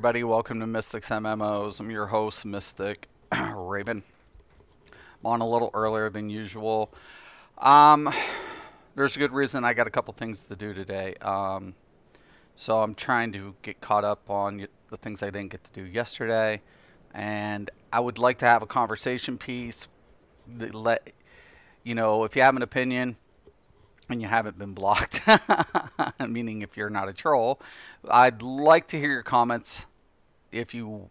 everybody. Welcome to Mystics MMOs. I'm your host, Mystic Raven. I'm on a little earlier than usual. There's a good reason. I got a couple things to do today. So I'm trying to get caught up on the things I didn't get to do yesterday. And I would like to have a conversation piece that if you have an opinion and you haven't been blocked, meaning if you're not a troll, I'd like to hear your comments if you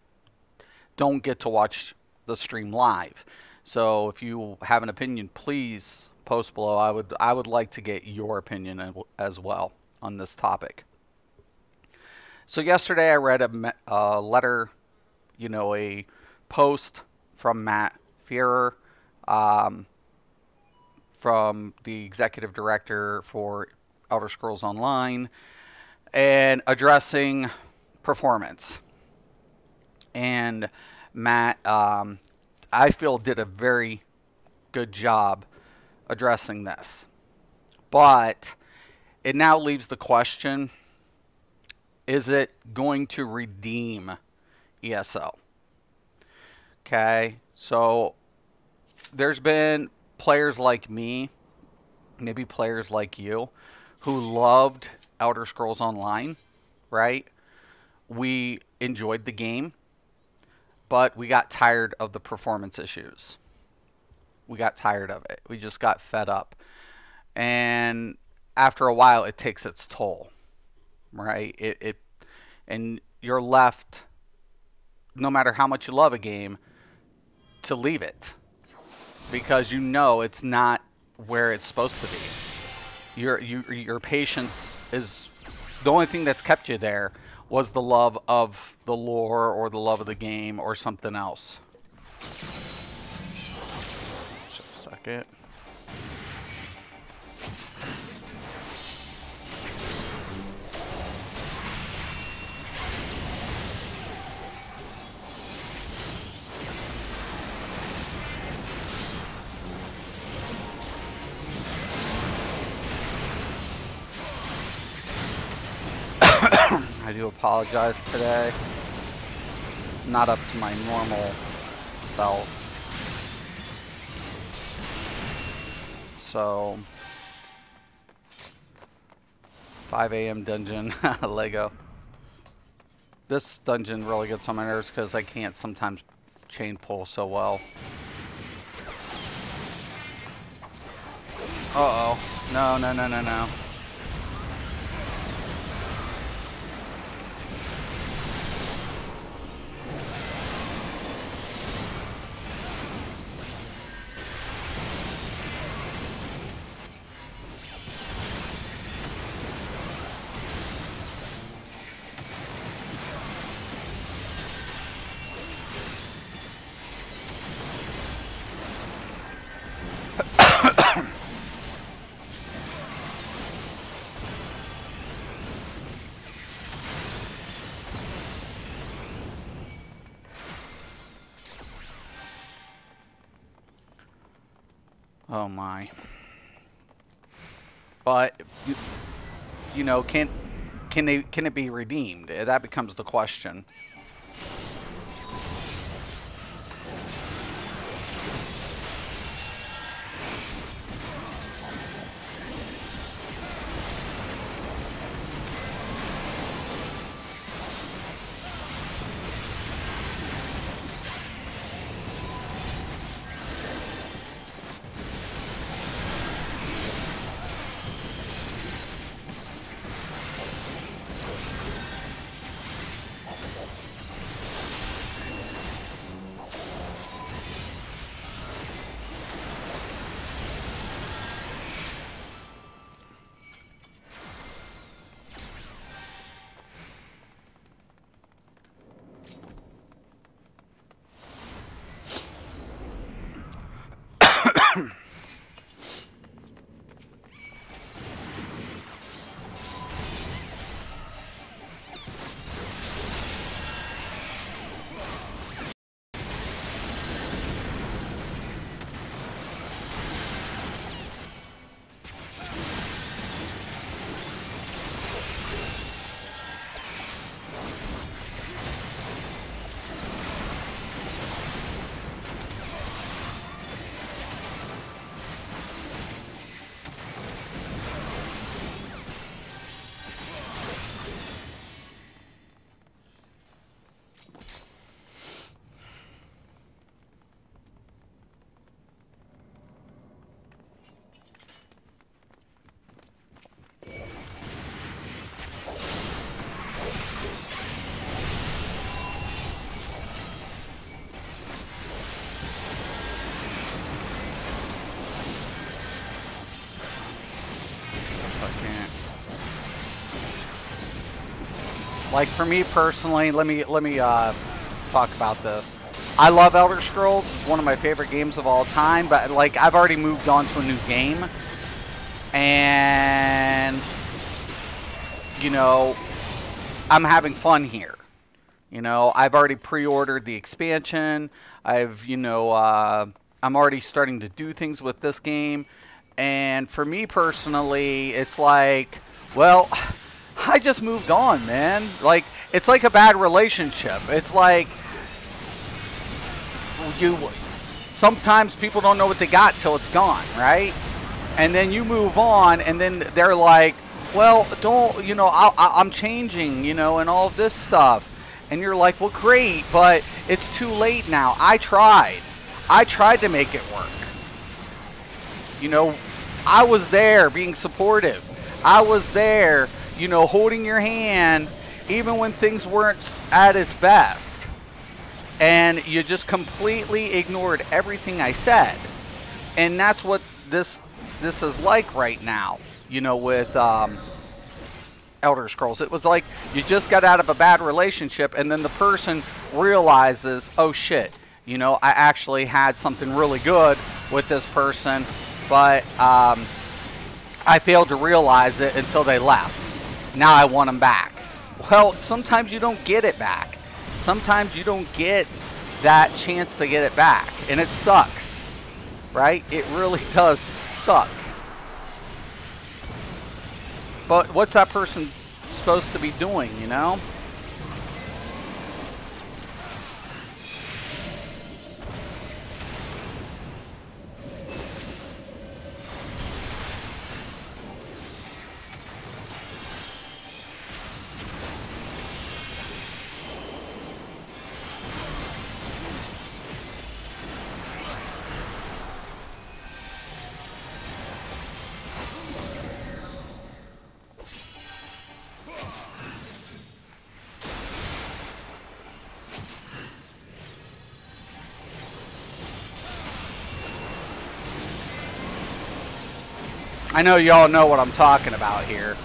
don't get to watch the stream live. So if you have an opinion, please post below. I would like to get your opinion as well on this topic. So yesterday I read a letter, a post from Matt Fierer, from the executive director for Elder Scrolls Online, and addressing performance. And Matt, I feel, did a very good job addressing this. But it now leaves the question, is it going to redeem ESO? Okay, so there's been players like me, maybe players like you, who loved Elder Scrolls Online, right? We enjoyed the game, but we got tired of the performance issues. We got tired of it. We just got fed up. And after a while, it takes its toll, right? And you're left, no matter how much you love a game, to leave it, because it's not where it's supposed to be. Your patience is the only thing that's kept you there, was the love of the lore or the love of the game or something else. Just a second. I do apologize today. Not up to my normal self. So, 5 a.m. dungeon, Lego. This dungeon really gets on my nerves because I can't sometimes chain pull so well. Uh-oh. No, no, no, no, no. Oh my. But can it be redeemed? That becomes the question. Like for me personally, let me talk about this. I love Elder Scrolls. It's one of my favorite games of all time. But like I've already moved on to a new game, and you know I'm having fun here. You know, I've already pre-ordered the expansion. I'm already starting to do things with this game. And for me personally, it's like, well, I just moved on, man. Like, it's like a bad relationship. It's like, sometimes people don't know what they got till it's gone, right? And then you move on, and then they're like, well, I'm changing, and all of this stuff. And you're like, well, great, but it's too late now. I tried to make it work. I was there being supportive. I was there, holding your hand even when things weren't at its best. And you just completely ignored everything I said. And that's what this is like right now, with Elder Scrolls. It was like you just got out of a bad relationship, and then the person realizes, oh shit, I actually had something really good with this person, but I failed to realize it until they left. Now I want them back. Well, sometimes you don't get it back. Sometimes you don't get that chance to get it back, and it sucks, right? It really does suck. But what's that person supposed to be doing, I know y'all know what I'm talking about here.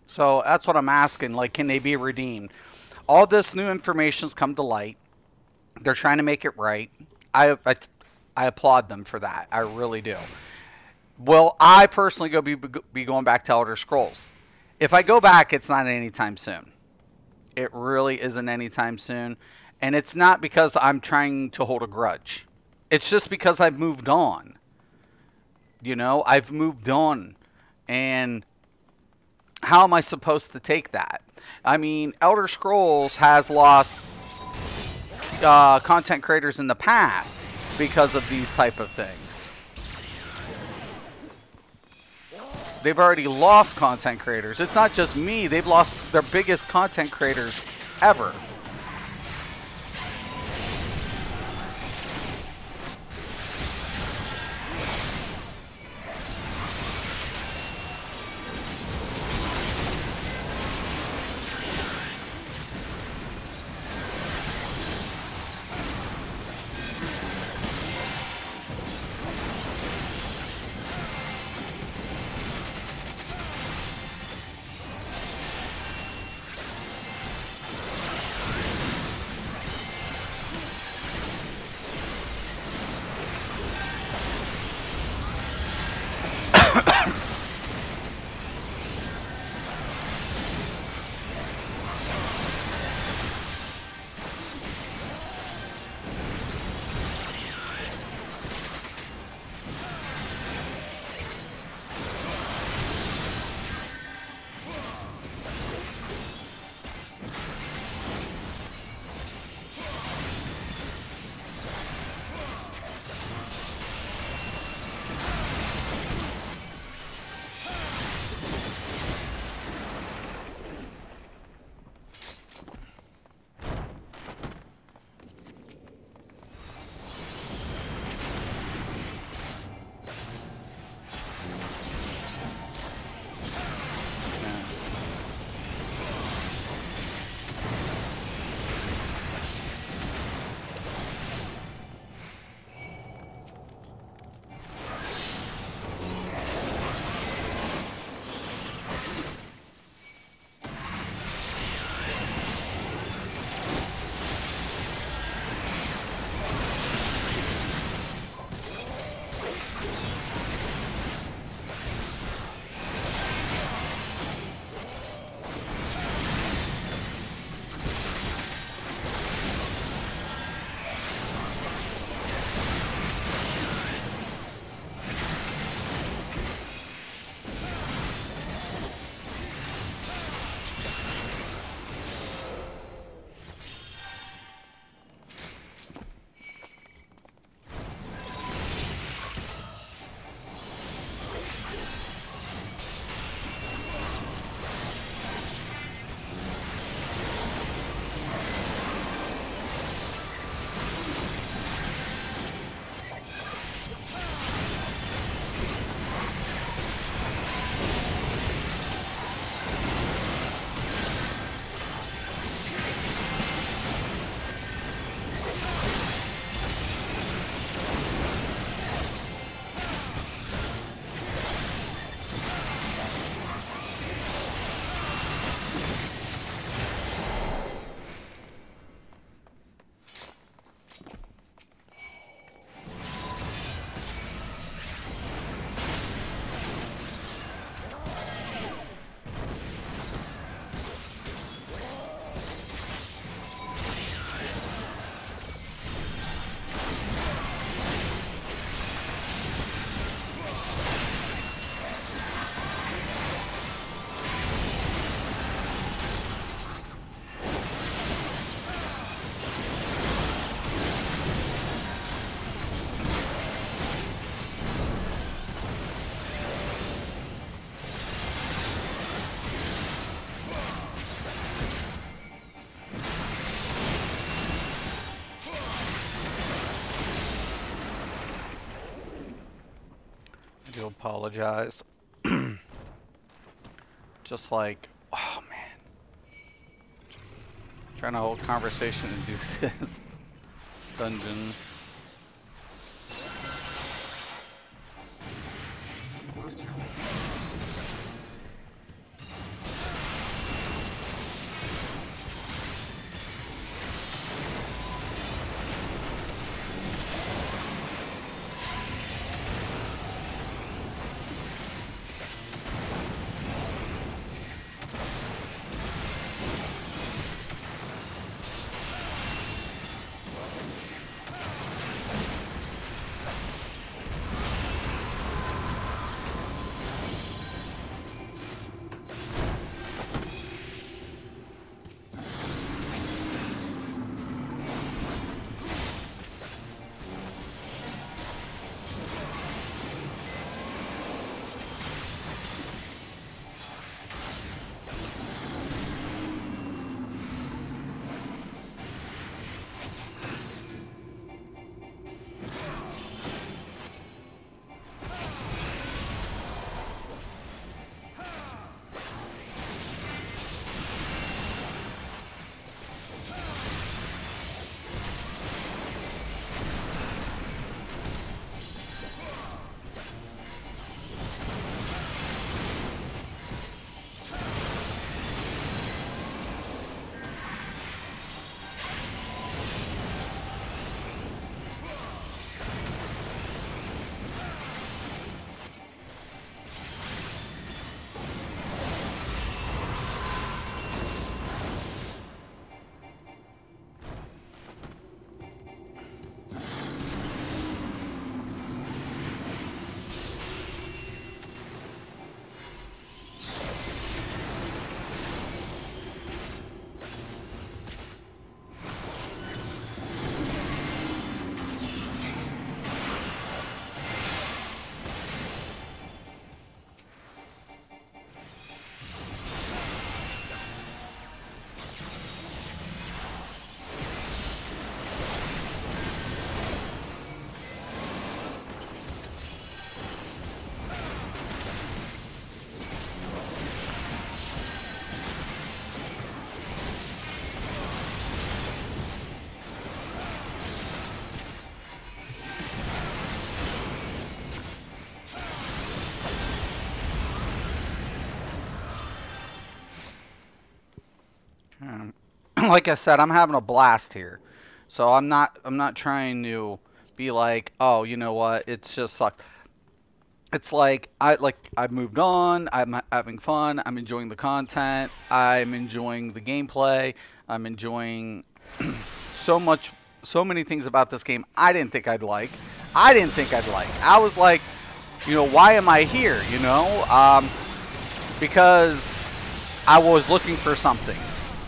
So that's what I'm asking. Like, can they be redeemed? All this new information's come to light. They're trying to make it right. I applaud them for that. I really do. Well, I personally be going back to Elder Scrolls. If I go back, it's not anytime soon. It really isn't anytime soon. And it's not because I'm trying to hold a grudge. It's just because I've moved on. I've moved on. And how am I supposed to take that? I mean, Elder Scrolls has lost content creators in the past because of these type of things. They've already lost content creators. It's not just me. They've lost their biggest content creators ever. do apologize. Just like, oh man. Trying to hold conversation and do this dungeon. Like I said, I'm having a blast here. So I'm not trying to be like, oh, you know what? It's just sucked. It's like I've moved on. I'm having fun. I'm enjoying the content. I'm enjoying the gameplay. I'm enjoying so many things about this game I didn't think I'd like. I was like, you know, why am I here? You know, because I was looking for something.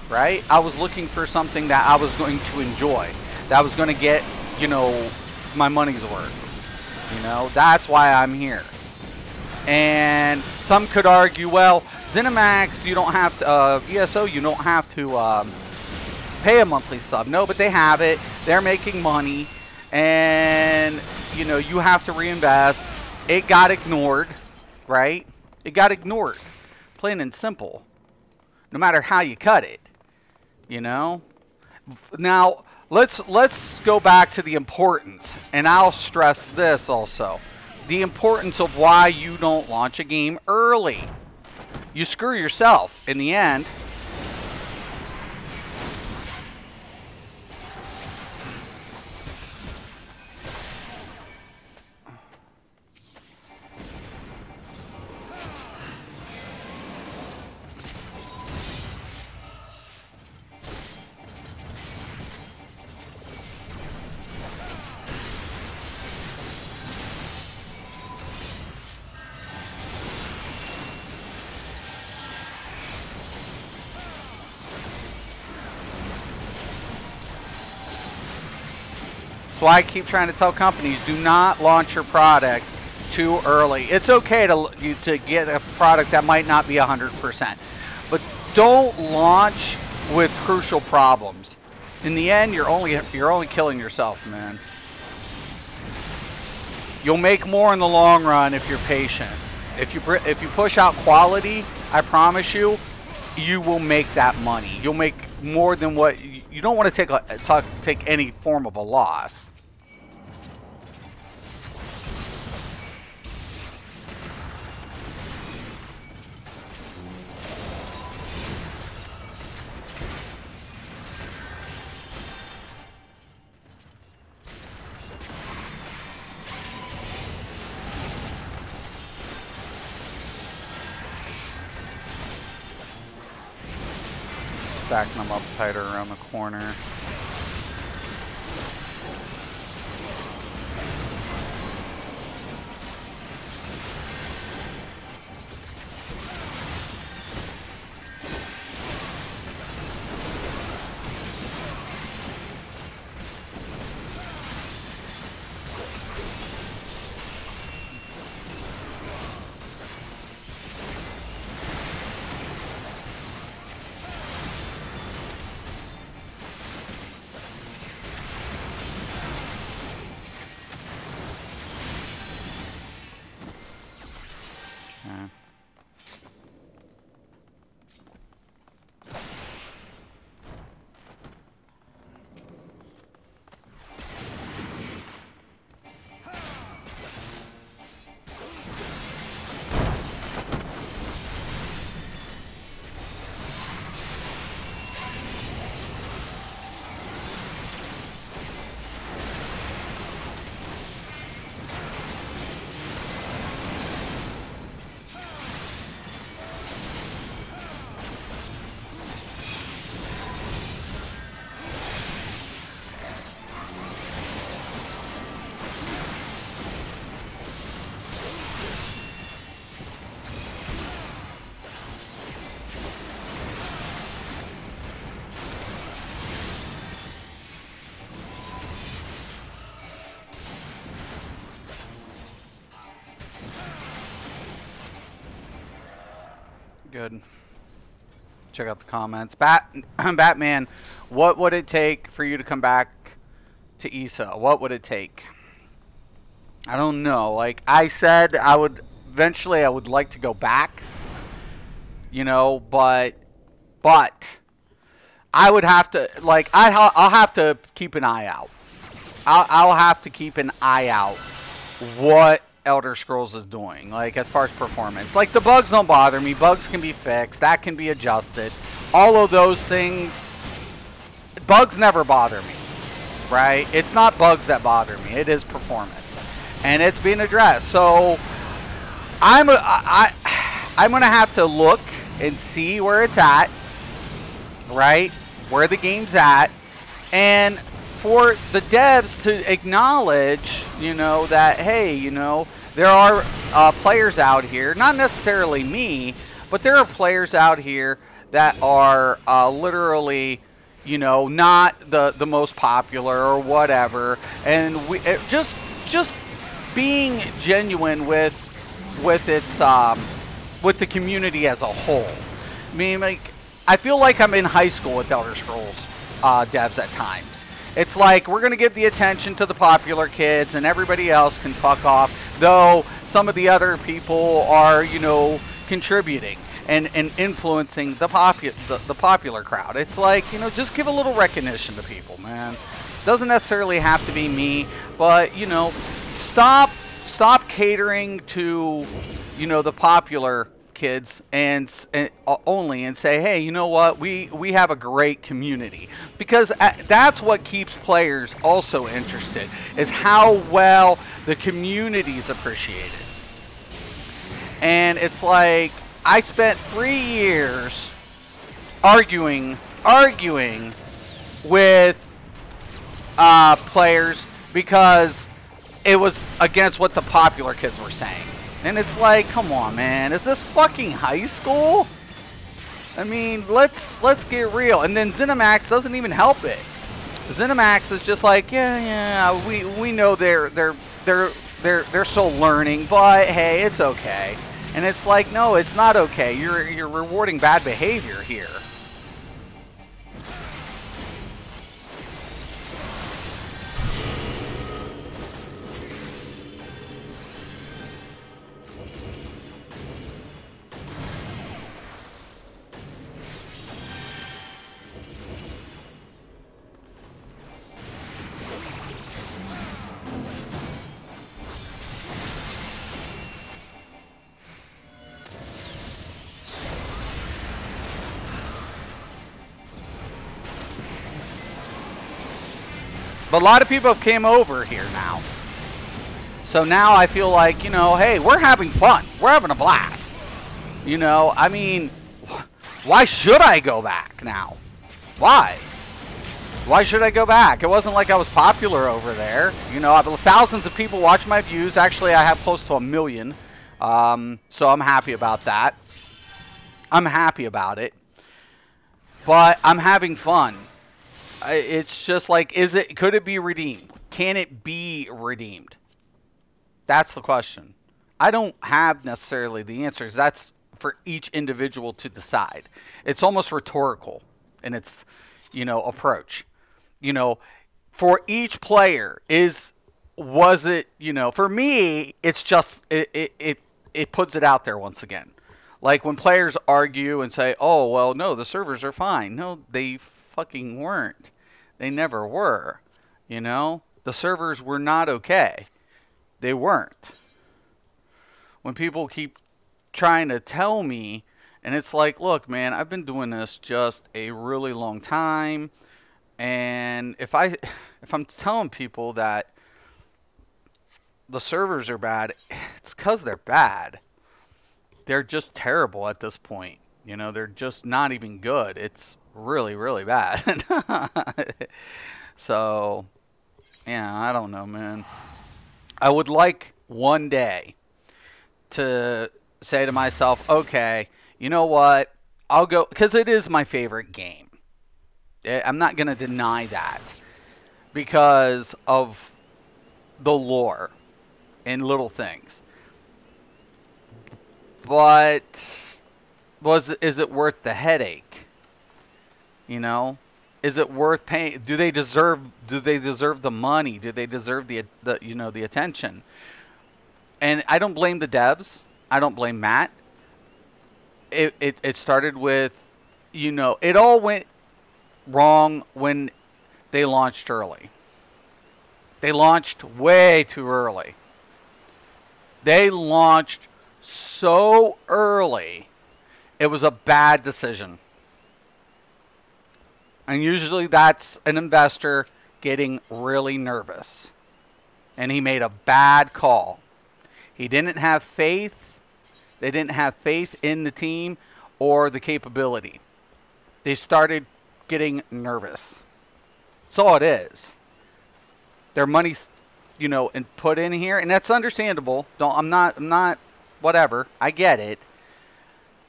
Right? I was looking for something that I was going to enjoy, that was going to get, you know, my money's worth. You know, that's why I'm here. And some could argue, well, ZeniMax, you don't have to, ESO, you don't have to pay a monthly sub. No, but they have it. They're making money. And, you know, you have to reinvest. It got ignored, right? It got ignored. Plain and simple. No matter how you cut it. You know, now let's go back to the importance, and I'll stress this also, the importance of why you don't launch a game early. You screw yourself in the end. So I keep trying to tell companies, do not launch your product too early. It's okay to get a product that might not be 100%, but don't launch with crucial problems. In the end, you're only killing yourself, man. You'll make more in the long run if you're patient. If you push out quality, I promise you, you will make that money. You'll make more than what you don't want to take any form of a loss. Stacking them up tighter around the corner. Good. Check out the comments. Batman, what would it take for you to come back to ESO? What would it take? I don't know. Like I said, eventually I would like to go back. You know, but I would have to, like, I'll have to keep an eye out. I'll have to keep an eye out what Elder Scrolls is doing, like as far as performance. Like the bugs don't bother me. Bugs can be fixed. That can be adjusted. All of those things, bugs never bother me, right? It's not bugs that bother me. It is performance, and it's being addressed. So I'm gonna have to look and see where it's at, right? Where the game's at, and for the devs to acknowledge, you know, that, hey, you know, there are players out here, not necessarily me, but there are players out here that are literally, you know, not the most popular or whatever, and just being genuine with its with the community as a whole. I mean, like, I feel like I'm in high school with Elder Scrolls devs at times. It's like we're going to give the attention to the popular kids and everybody else can fuck off, though some of the other people are, you know, contributing and influencing the popular crowd. It's like, you know, just give a little recognition to people, man. Doesn't necessarily have to be me, but, you know, stop catering to, you know, the popular kids and only, and say, hey, you know what, we have a great community, because that's what keeps players also interested, is how well the community is appreciated. And it's like, I spent 3 years arguing with players because it was against what the popular kids were saying. And it's like, come on, man, is this fucking high school? I mean, let's get real. And then ZeniMax doesn't even help it. ZeniMax is just like, yeah, we know they're still learning, but hey, it's okay. And it's like, no, it's not okay. You're rewarding bad behavior here. But a lot of people have came over here now. So now I feel like, you know, hey, we're having fun. We're having a blast. You know, I mean, why should I go back now? Why? Why should I go back? It wasn't like I was popular over there. You know, thousands of people watch my views. Actually, I have close to 1 million. So I'm happy about that. I'm happy about it. But I'm having fun. It's just like, could it be redeemed? Can it be redeemed? That's the question. I don't have necessarily the answers. That's for each individual to decide. It's almost rhetorical in its, you know, approach. You know, for each player was it, you know, for me, it's just, it puts it out there once again. Like when players argue and say, oh, well, no, the servers are fine. No, they fucking weren't. They never were. You know, the servers were not okay. They weren't. When people keep trying to tell me, and it's like, look, man, I've been doing this just a really long time. And if I'm telling people that the servers are bad, it's because they're bad. They're just terrible at this point. You know, they're just not even good. It's really, really bad. So, yeah, I don't know, man. I would like one day to say to myself, okay, you know what? I'll go, because it is my favorite game. I'm not going to deny that because of the lore and little things. But is it worth the headache? You know, is it worth paying? Do they deserve the money? Do they deserve the you know, the attention? And I don't blame the devs. I don't blame Matt. It started with, you know, it all went wrong when they launched early. They launched way too early. They launched so early, it was a bad decision. And usually that's an investor getting really nervous. And he made a bad call. He didn't have faith. They didn't have faith in the team or the capability. They started getting nervous. That's all it is. Their money's, you know, and put in here, and that's understandable. I'm not whatever. I get it.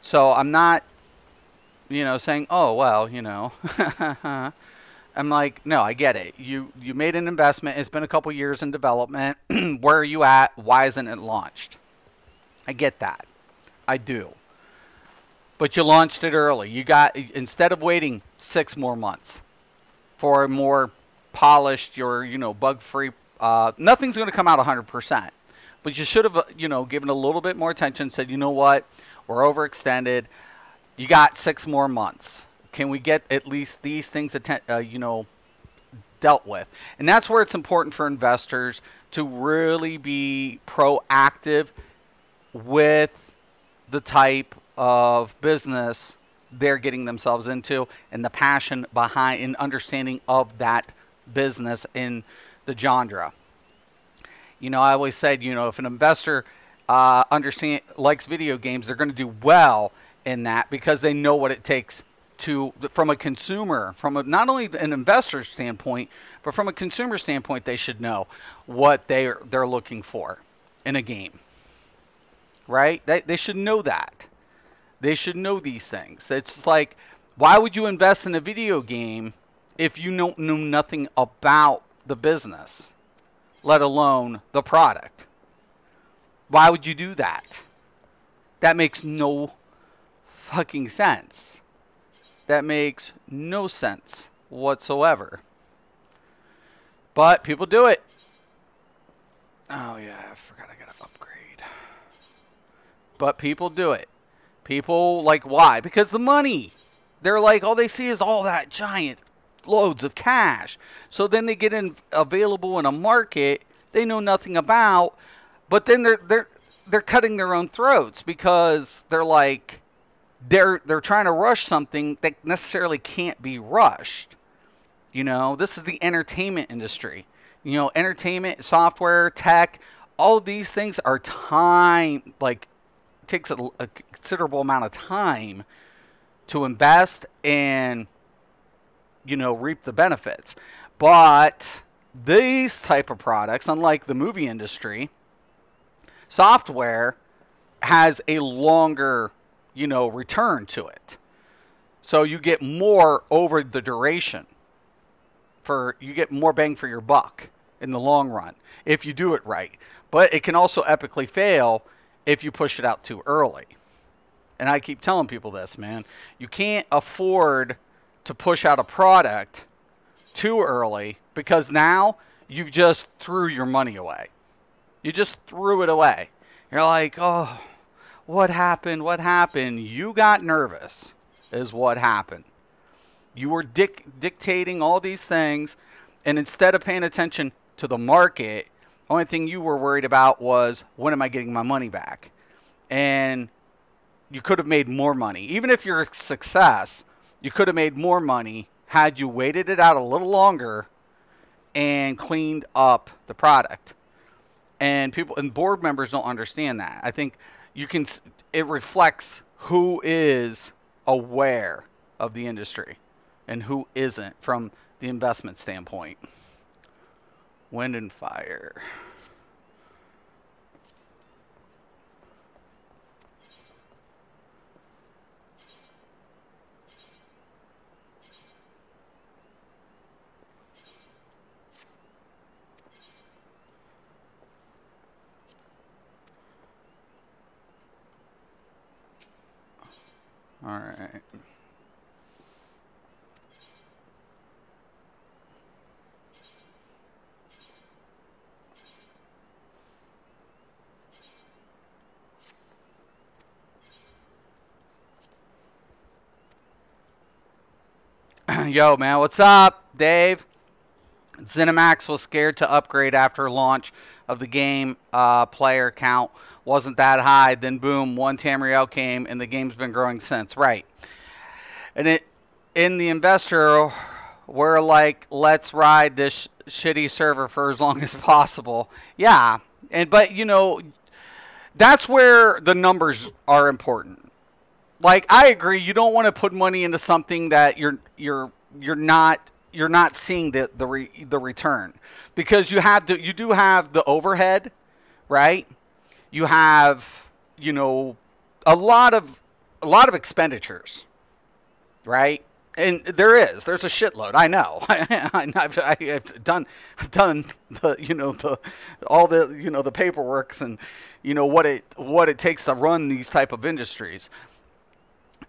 So I'm not, you know, saying, oh, well, you know. I'm like, no, I get it. You made an investment. It's been a couple years in development. Where are you at? Why isn't it launched? I get that. I do. But you launched it early. You got, instead of waiting 6 more months for a more polished, your, you know, bug-free, nothing's going to come out 100%. But you should have, you know, given a little bit more attention, said, you know what, we're overextended. You got 6 more months. Can we get at least these things, you know, dealt with? And that's where it's important for investors to really be proactive with the type of business they're getting themselves into and the passion behind and understanding of that business in the genre. You know, I always said, you know, if an investor likes video games, they're going to do well in that because they know what it takes to, from a consumer, not only an investor standpoint, but from a consumer standpoint, they should know what they're looking for in a game. Right? They should know that. They should know these things. It's like, why would you invest in a video game if you don't know nothing about the business, let alone the product? Why would you do that? That makes no fucking sense. That makes no sense whatsoever. But people do it. Oh yeah, I forgot I gotta upgrade. But people do it. People, like, why? Because the money. They're like, all they see is all that giant loads of cash. So then they get available in a market they know nothing about, but then they're cutting their own throats because they're like, they're trying to rush something that necessarily can't be rushed. You know, this is the entertainment industry. You know, entertainment, software, tech, all of these things are time, like, takes a considerable amount of time to invest and, you know, reap the benefits. But these type of products, unlike the movie industry, software has a longer, you know, return to it. So you get more over the duration. You get more bang for your buck in the long run if you do it right. But it can also epically fail if you push it out too early. And I keep telling people this, man. You can't afford to push out a product too early, because now you've just threw your money away. You just threw it away. You're like, oh, what happened? What happened? You got nervous is what happened. You were dictating all these things, and instead of paying attention to the market, the only thing you were worried about was, when am I getting my money back? And you could have made more money. Even if you're a success, you could have made more money had you waited it out a little longer and cleaned up the product. And people and board members don't understand that. I think it reflects who is aware of the industry and who isn't from the investment standpoint. Wind and fire. All right. Yo, man, what's up, Dave? ZeniMax was scared to upgrade after launch of the game. Player count wasn't that high. Then, boom, one Tamriel came, and the game's been growing since. Right. And in the investor, we're like, let's ride this shitty server for as long as possible. Yeah. But, you know, that's where the numbers are important. Like, I agree, you don't want to put money into something that you're not seeing the return, because you do have the overhead, right? You have, you know, a lot of expenditures, right? And there's a shitload. I know. I've done the all the the paperworks and what it takes to run these type of industries.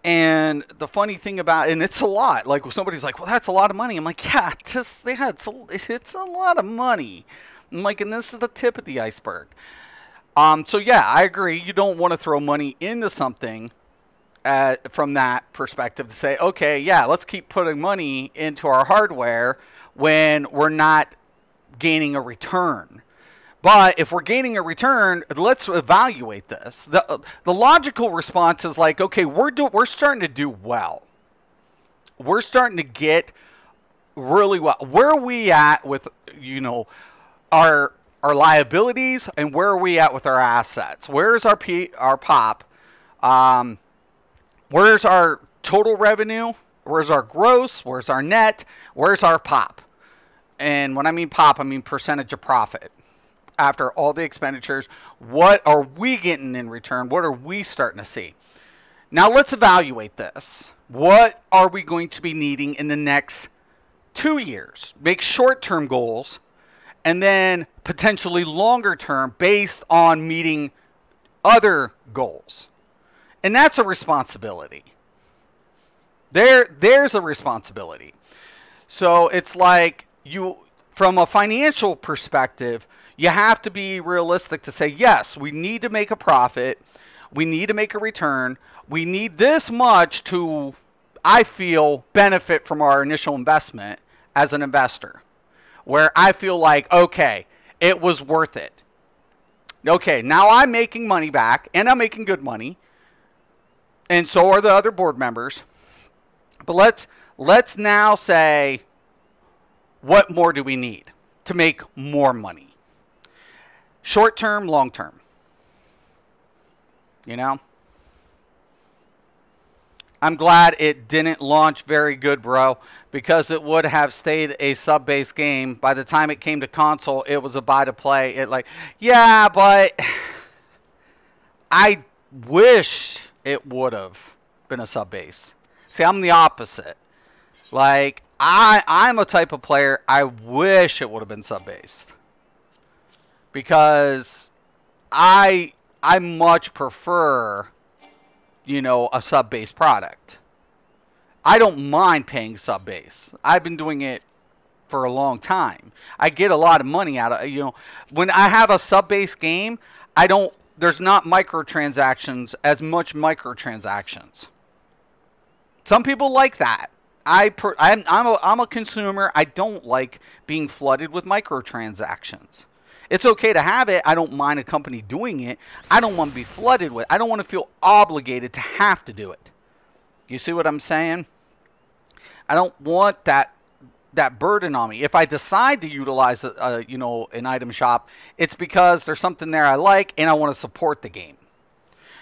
And the funny thing about, and it's a lot, like somebody's like, well, that's a lot of money. I'm like, yeah, it's a lot of money. I'm like, and this is the tip of the iceberg. So yeah, I agree. You don't want to throw money into something from that perspective to say, okay, yeah, let's keep putting money into our hardware when we're not gaining a return. But if we're gaining a return, let's evaluate this. The logical response is like, okay, we're starting to do well. We're starting to get really well. Where are we at with our liabilities, and where are we at with our assets? Where's our pop? Where's our total revenue? Where's our gross? Where's our net? Where's our pop? And when I mean pop, I mean percentage of profit. After all the expenditures, what are we getting in return? What are we starting to see? Now let's evaluate this. What are we going to be needing in the next 2 years? Make short-term goals, and then potentially longer-term based on meeting other goals. And that's a responsibility. There's a responsibility. So it's like from a financial perspective, you have to be realistic to say, yes, we need to make a profit. We need to make a return. We need this much to, I feel, benefit from our initial investment as an investor, where I feel like, okay, it was worth it. Okay, now I'm making money back, and I'm making good money, and so are the other board members. But let's now say, What more do we need to make more money? Short term, long term. You know? I'm glad it didn't launch very good, bro, because it would have stayed a sub-based game. By the time it came to console, it was a buy-to-play. Yeah, but I wish it would have been a sub-base. See, I'm the opposite. Like, I'm a type of player, I wish it would have been sub-based. Because I much prefer, you know, a sub-base product. I don't mind paying sub-base. I've been doing it for a long time. I get a lot of money out of it. You know, when I have a sub-base game, there's not microtransactions, as much microtransactions. Some people like that. I'm a consumer. I don't like being flooded with microtransactions. It's okay to have it. I don't mind a company doing it. I don't want to be flooded with it. I don't want to feel obligated to have to do it. You see what I'm saying? I don't want that burden on me. If I decide to utilize you know, an item shop, it's because there's something there I like and I want to support the game.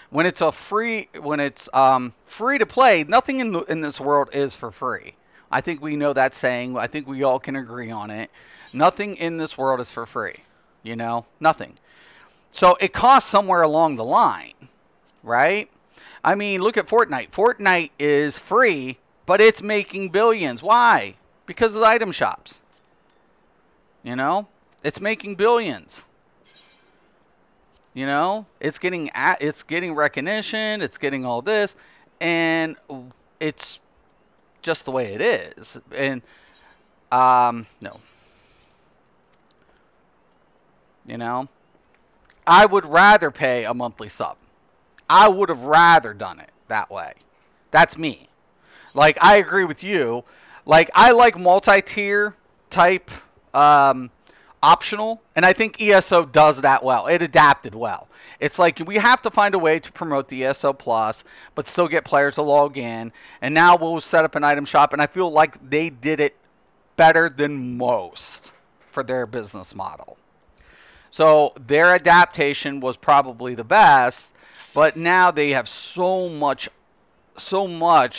When it's free to play, nothing in this world is for free. I think we know that saying. I think we all can agree on it. Nothing in this world is for free. You know, nothing. So it costs somewhere along the line, right? I mean, look at Fortnite. Fortnite is free, but it's making billions. Why? Because of the item shops. You know, it's making billions. You know, it's getting recognition. It's getting all this, and it's just the way it is. And no. You know, I would rather pay a monthly sub. I would have rather done it that way. That's me. Like, I agree with you. Like, I like multi-tier type optional, and I think ESO does that well. It adapted well. It's like we have to find a way to promote the ESO Plus, but still get players to log in. And now we'll set up an item shop, and I feel like they did it better than most for their business model. So their adaptation was probably the best, but now they have so much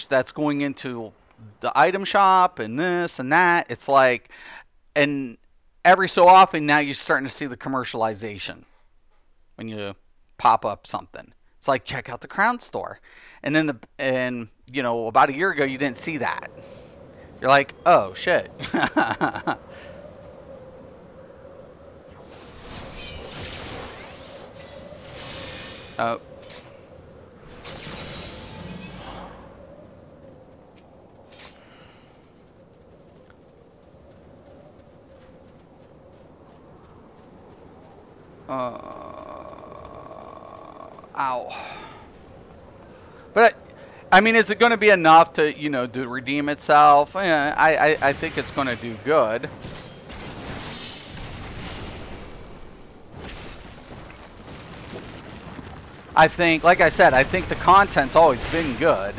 that's going into the item shop and this and that. It's like, and every so often now you're starting to see the commercialization when you pop up something. It's like, check out the Crown Store. And then you know, about a year ago you didn't see that. You're like, oh shit. Oh. Ow. But I mean, is it going to be enough to, you know, to redeem itself? I think it's going to do good. I think, like I said, I think the content's always been good.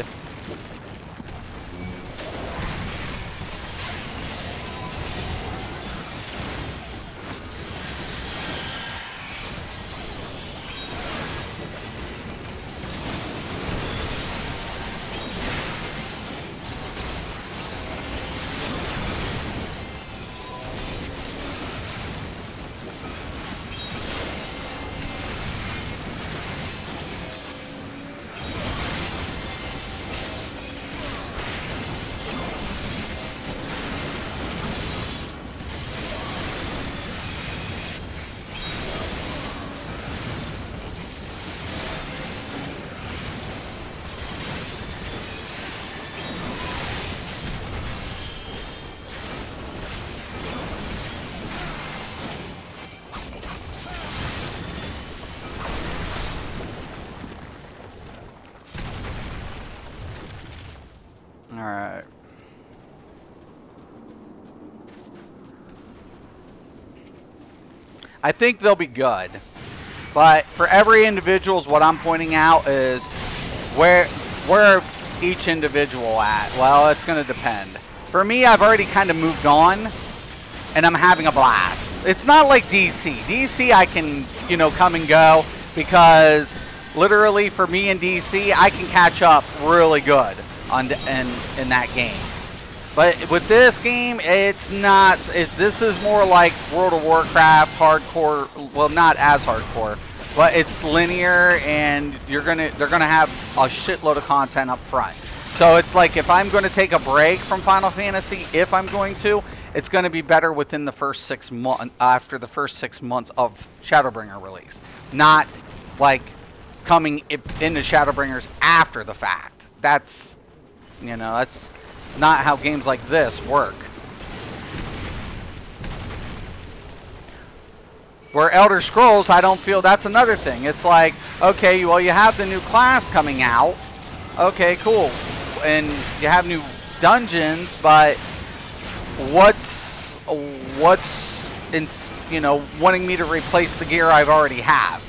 Alright. I think they'll be good. But for every individual, what I'm pointing out is where each individual at. Well, it's going to depend. For me, I've already kind of moved on and I'm having a blast. It's not like DC. DC I can, you know, come and go because literally for me in DC, I can catch up really good on in that game. But with this game, it's not. This is more like World of Warcraft hardcore. Well, not as hardcore, but it's linear, and they're gonna have a shitload of content up front. So it's like if I'm going to take a break from Final Fantasy, if I'm going to, it's going to be better within the first 6 months, after the first 6 months of Shadowbringer release, not like coming into Shadowbringers after the fact. That's, you know, that's not how games like this work. Where Elder Scrolls, I don't feel that's another thing. It's like, okay, well, you have the new class coming out. Okay, cool. And you have new dungeons, but what's in, you know, wanting me to replace the gear I've already have?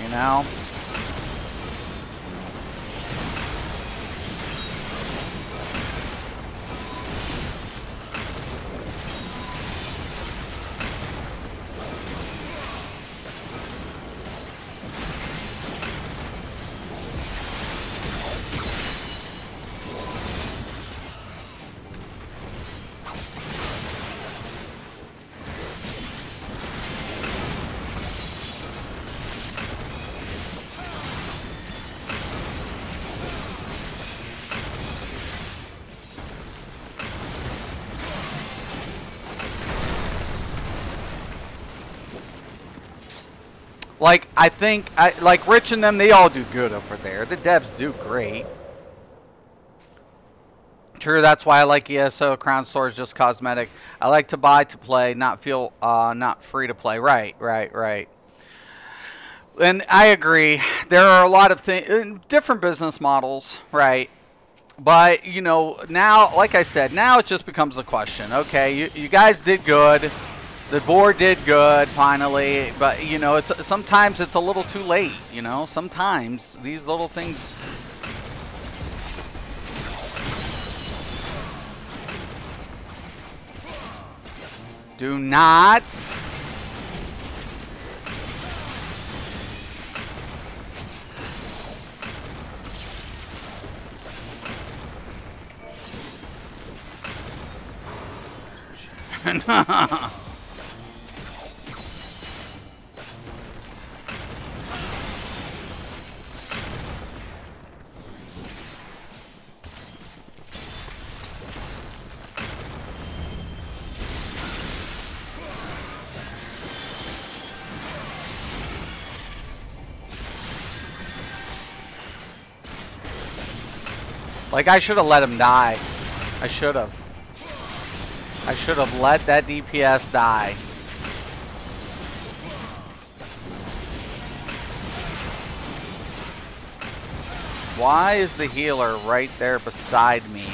You know? Like, I think, like Rich and them, they all do good over there. The devs do great. True, that's why I like ESO. Crown Store is just cosmetic. I like to buy to play, not feel, not free to play. Right. And I agree. There are a lot of things, different business models, right? But, you know, now, like I said, now it just becomes a question. Okay, you guys did good. The board did good, finally, but, you know, sometimes it's a little too late, you know? Sometimes these little things... Do not... Like, I should have let him die. I should have. I should have let that DPS die. Why is the healer right there beside me?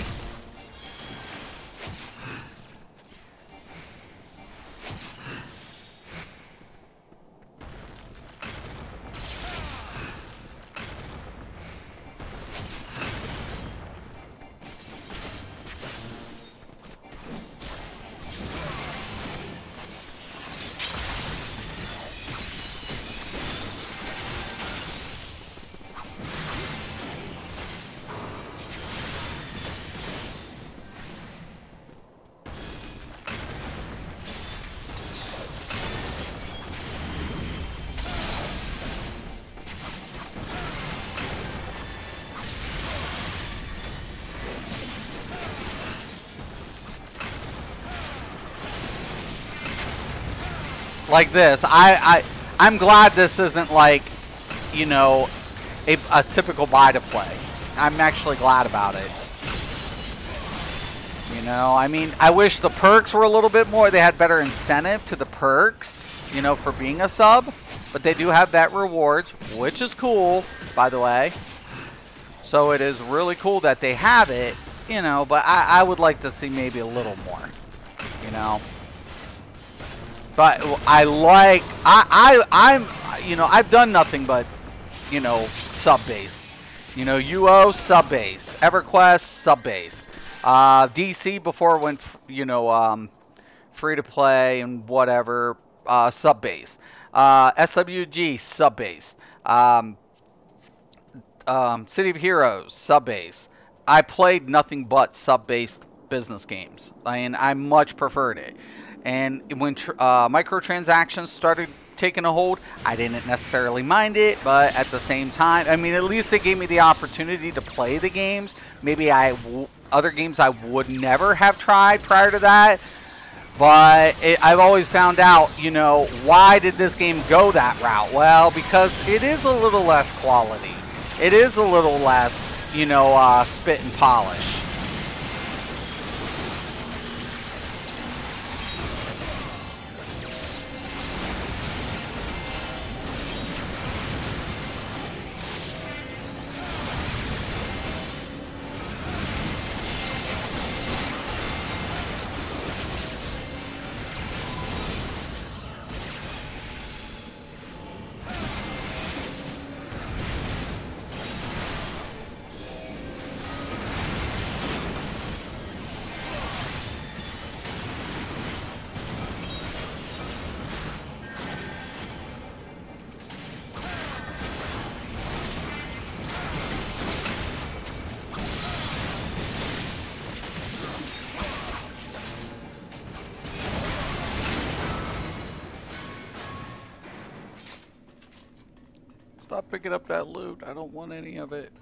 Like this, I'm glad this isn't like, you know, a typical buy to play. I'm actually glad about it. You know, I mean, I wish the perks were a little bit more. They had better incentive to the perks, you know, for being a sub. But they do have that rewards, which is cool, by the way. So it is really cool that they have it, you know, but I would like to see maybe a little more, you know. But I like, I'm, you know, I've done nothing but, you know, sub base. You know, UO, sub base. EverQuest, sub base. DC before it went, free to play and whatever, sub base. SWG sub base. City of Heroes sub base. I played nothing but sub based business games, and I much preferred it. And when microtransactions started taking a hold, I didn't necessarily mind it, but at the same time, I mean, at least it gave me the opportunity to play the games. Maybe other games I would never have tried prior to that. But I've always found out, why did this game go that route? Well, because it is a little less quality. It is a little less, spit and polish. Stop picking up that loot. I don't want any of it.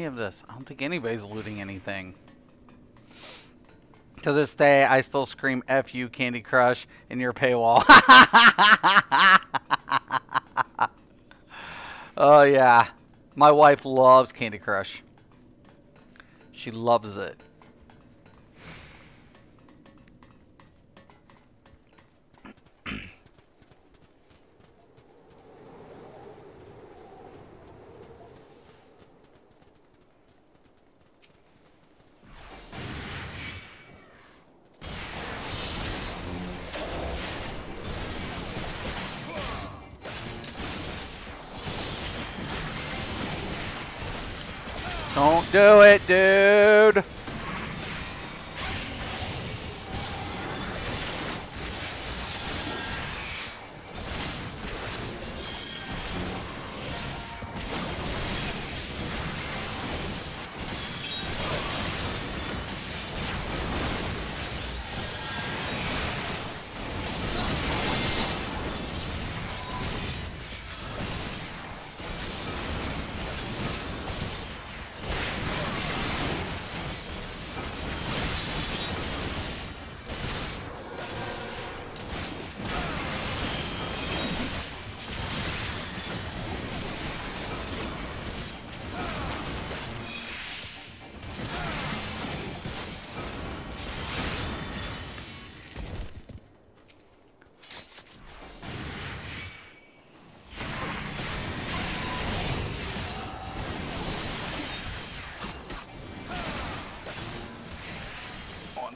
any of this. I don't think anybody's looting anything. To this day, I still scream F you, Candy Crush, in your paywall. Oh, yeah. My wife loves Candy Crush. She loves it. Don't do it, dude.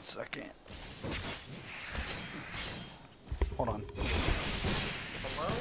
Second. Hold on. Hello?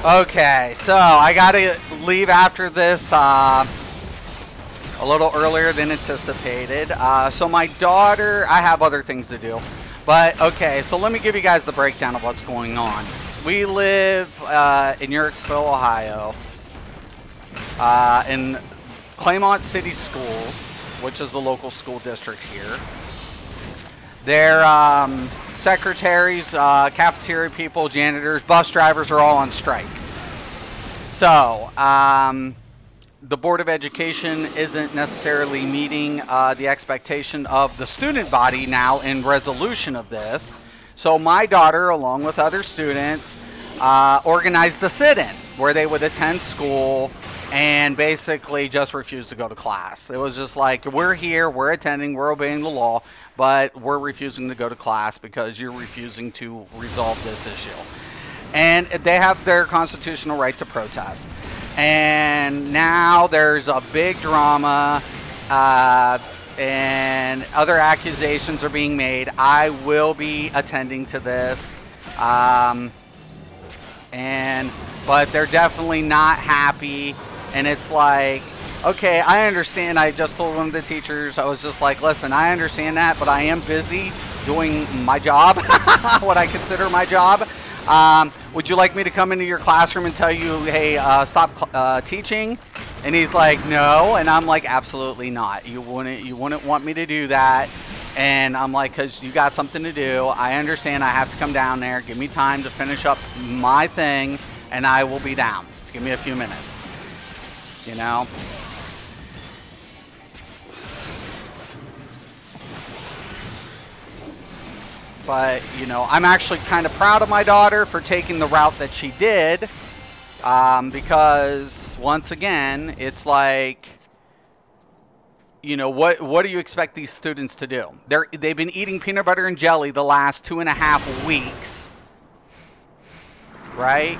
Okay, so I gotta leave after this a little earlier than anticipated. So my daughter, I have other things to do. But okay, so let me give you guys the breakdown of what's going on. We live in Yorksville, Ohio, in Claymont City Schools, which is the local school district here. Their secretaries, cafeteria people, janitors, bus drivers are all on strike. So, the Board of Education isn't necessarily meeting the expectation of the student body now in resolution of this. So my daughter, along with other students, organized a sit-in where they would attend school and basically just refuse to go to class. It was just like, we're here, we're attending, we're obeying the law, but we're refusing to go to class because you're refusing to resolve this issue. And they have their constitutional right to protest. And now there's a big drama, and other accusations are being made. I will be attending to this, but they're definitely not happy. And it's like, okay, I understand. I just told one of the teachers, I was just like, listen, I understand that, but I am busy doing my job, what I consider my job. Would you like me to come into your classroom and tell you, hey, stop teaching? And he's like, no. And I'm like, absolutely not. You wouldn't want me to do that. And I'm like, because you got something to do. I understand I have to come down there. Give me time to finish up my thing, and I will be down. Give me a few minutes. You know? But, you know, I'm actually kind of proud of my daughter for taking the route that she did. Because, once again, it's like, you know, what do you expect these students to do? They've been eating peanut butter and jelly the last 2.5 weeks. Right?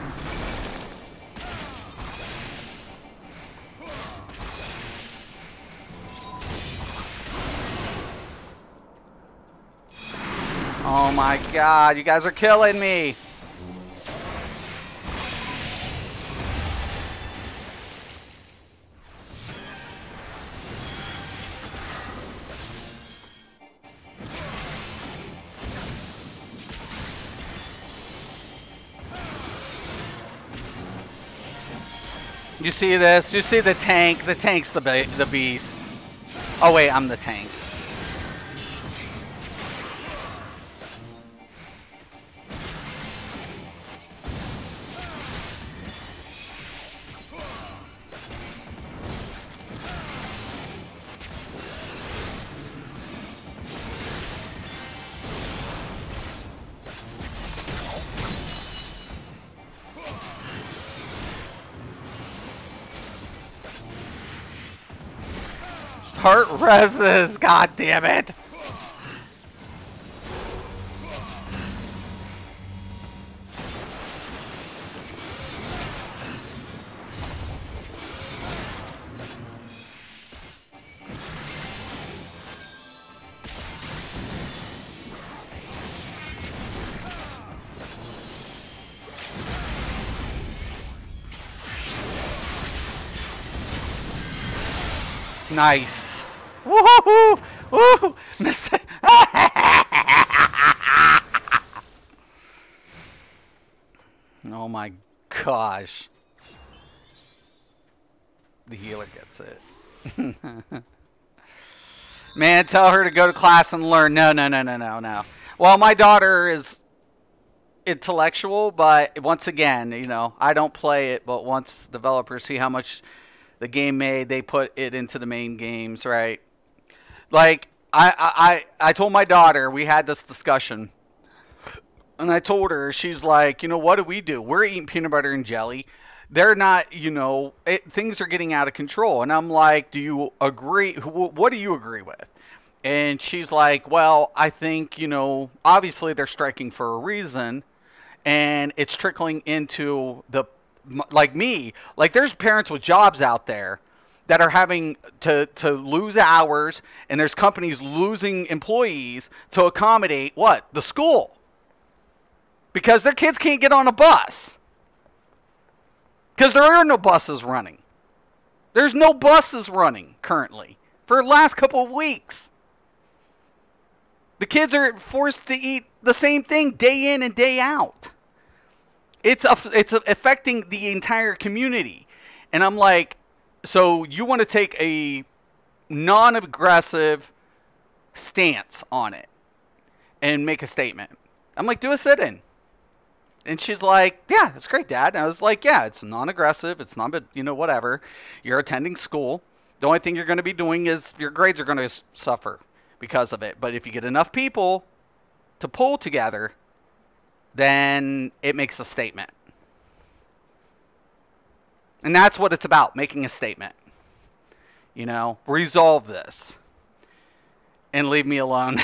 Oh my God, you guys are killing me. You see this? You see the tank? The tank's the beast. Oh wait, I'm the tank. Heart reses, god damn it. Nice. Woohoo! Woo! Missed it. Oh my gosh. The healer gets it. Man, tell her to go to class and learn. No, no, no, no, no, no. Well, my daughter is intellectual, but once again, you know, I don't play it, but once developers see how much the game made, they put it into the main games, right? Like, I told my daughter, we had this discussion, and I told her, she's like, you know, what do? We're eating peanut butter and jelly. They're not, you know, things are getting out of control. And I'm like, do you agree? What do you agree with? And she's like, well, I think, you know, obviously they're striking for a reason, and it's trickling into the, like me, like there's parents with jobs out there that are having to lose hours, and there's companies losing employees to accommodate what? The school. Because their kids can't get on a bus. Because there are no buses running. There's no buses running currently for the last couple of weeks. The kids are forced to eat the same thing day in and day out. It's affecting the entire community. And I'm like, so you want to take a non-aggressive stance on it and make a statement. I'm like, do a sit-in. And she's like, yeah, that's great, Dad. And I was like, yeah, it's non-aggressive. It's not, whatever. You're attending school. The only thing you're going to be doing is your grades are going to suffer because of it. But if you get enough people to pull together, then it makes a statement. And that's what it's about, making a statement. Resolve this. And leave me alone.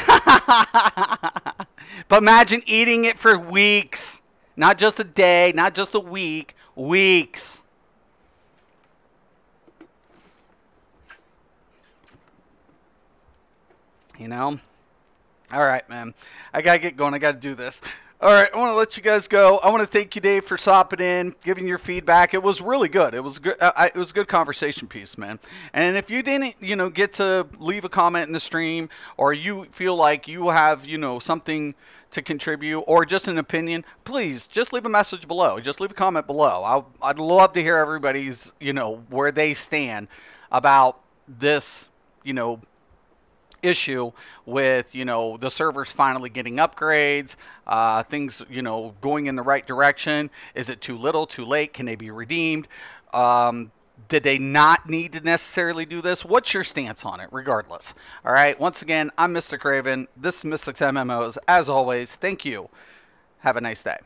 But imagine eating it for weeks. Not just a day, not just a week. Weeks. All right, man. I got to get going. I got to do this. All right, I want to let you guys go. I want to thank you, Dave, for stopping in, giving your feedback. It was really good. It was good. It was a good conversation piece, man. And if you didn't, get to leave a comment in the stream, or you feel like you have, something to contribute, or just an opinion, please just leave a message below. Just leave a comment below. I'd love to hear everybody's, where they stand about this, issue with the servers finally getting upgrades, things going in the right direction. Is it too little, too late? Can they be redeemed? Did they not need to necessarily do this? What's your stance on it regardless? All right, once again, I'm Mr. Craven. This is Mystics MMOs. As always, thank you. Have a nice day.